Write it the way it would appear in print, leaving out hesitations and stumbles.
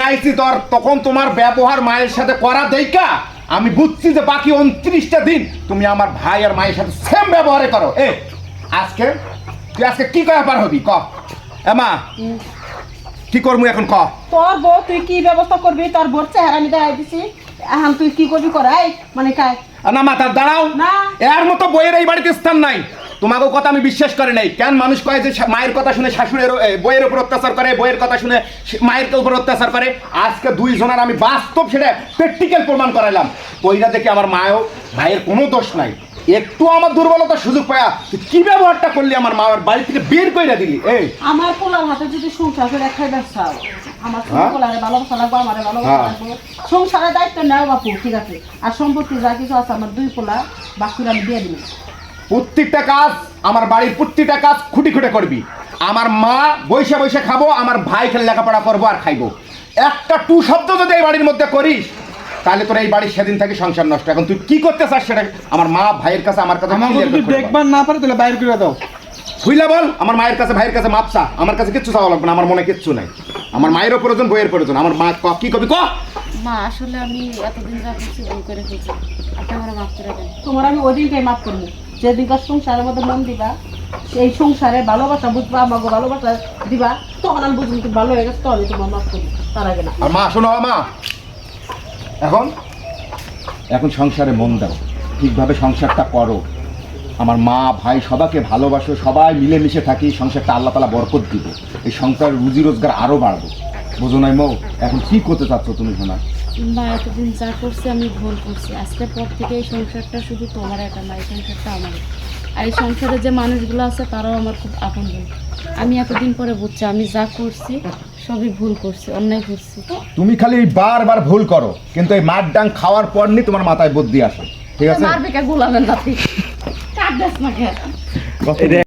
আইছি তখন তোমার ব্যবহার মায়ের সাথে করা দেইকা আমি বুঝছি যে বাকি 29টা দিন তুমি আমার ভাই আর মায়ের সাথে সেম ব্যবহারে করো। আজকে তুই আজকে কি কয়া পার হবি ক এমা কি করবো এখন ক? তোর বউ তুই কি ব্যবস্থা করবি? তোর বোর চেহারা আমি দেখাই দিছি, এখন তুই কি করবি করাই মানে কাই না মাতার দাঁড়াও না, এর মতো বইয়ের এই বাড়িতে স্থান নাই। তোমাকেও কথা আমি বিশ্বাস করে নাই। কেন মানুষ কয় যে মায়ের কথা শুনে শাশুড়ের বইয়ের উপর অত্যাচার করে, বইয়ের কথা শুনে মায়ের উপর অত্যাচার করে। আজকে দুইজনের আমি বাস্তব সেটা প্র্যাকটিক্যাল প্রমাণ করাইলাম। ওইটা দেখে আমার মায়েও ভাইয়ের কোনো দোষ নাই। একটু আমার দুর্বলতার সুযোগ পায়া তুই কি ব্যবহারটা করলি আমার মায়ের বাড়ি থেকে বের কইরা দিলি। আমার পোলার হাতে যদি সংসার করে খাইবার চাও, আমার পোলারে ভালোবাসা লাগবো, আমারে ভালোবাসা লাগবো, সংসারের দায়িত্ব নেও বাপু, ঠিক আছে? আর সম্পত্তি যা কিছু আছে আমার দুই পোলা বাকিরা আমি দিয়ে দিবি। প্রত্যেকটা কাজ আমার বাড়ির প্রত্যেকটা কাজ খুঁটি খুঁটে করবি। আমার মা বৈশা বৈশা খাবো, আমার ভাই খেলে লেখাপড়া করবো আর খাইবো। একটা টু শব্দ যদি এই বাড়ির মধ্যে করিস তাহলে তোর এই বাড়ির সেদিন থেকে সংসার নষ্ট। এখন তুই কি করতে চাস সেটা আমার মা ভাইয়ের কাছে আমার কাছে দেখবার না পারে তাহলে বাইরে করে দাও। বুঝলা বল আমার মায়ের কাছে ভাইয়ের কাছে মাপসা, আমার কাছে কিচ্ছু চাওয়া লাগবে না। আমার মনে কিচ্ছু নাই। আমার মায়েরও প্রয়োজন, বইয়ের প্রয়োজন। আমার মা কি কবি ক? মা আসলে আমি এতদিন যা করছি ভুল করে ফেলছি, আপনি আমার মাফ করে দেন। তোমার আমি ওই দিনটাই মাফ করবো, যেদিনকার সংসারের মধ্যে মন দিবা, সেই সংসারে ভালোবাসা বুঝবা, আমাকে ভালোবাসা দিবা, তখন আমি বুঝবো তুমি ভালো হয়ে গেছে, তখন তোমার মাফ করবো, তার আগে না। আর মা শোনো মা, এখন সংসারে মন দাও, ঠিকভাবে সংসারটা করো। আমার মা ভাই সবাইকে ভালোবাসো, সবাই মিলেমিশে থাকি, সংসারটা আল্লাহ তাআলা বরকত দিব। এই সংসারের রুজি রোজগার আরও বাড়বো। বোঝো নাই মৌ? এখন কি করতে চাচ্ছ তুমি শোনা? মা এতদিন যা করছি আমি ভুল করছি। আজকের পর থেকে এই সংসারটা শুধু তোমার একা না, এই সংসারটা আমার। আর এই সংসারে যে মানুষগুলো আছে তারাও আমার খুব আপনজন। আমি এতদিন পরে বুঝছি আমি যা করছি সবই ভুল করছি, অন্যায় করছি। তুমি খালি বারবার ভুল করো, কিন্তু এই মার ডাং খাওয়ার পর নি তোমার মাথায় বুদ্ধি আসে, ঠিক আছে? মারবে কে গোলামের নাতি, কাট দেস না কে।